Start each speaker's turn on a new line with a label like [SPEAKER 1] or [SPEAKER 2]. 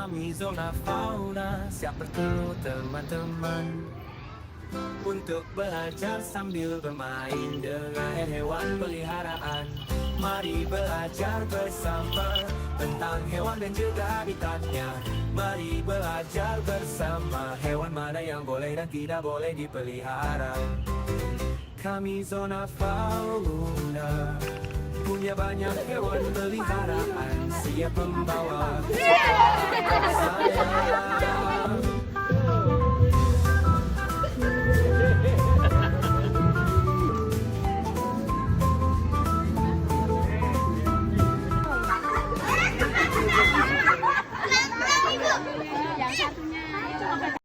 [SPEAKER 1] Kami Zona Fauna siap bertemu teman-teman untuk belajar sambil bermain dengan hewan peliharaan. Mari belajar bersama tentang hewan dan juga habitatnya. Mari belajar bersama hewan mana yang boleh dan tidak boleh dipelihara. Kami Zona Fauna punya banyak hewan peliharaan, siap membawa sayang.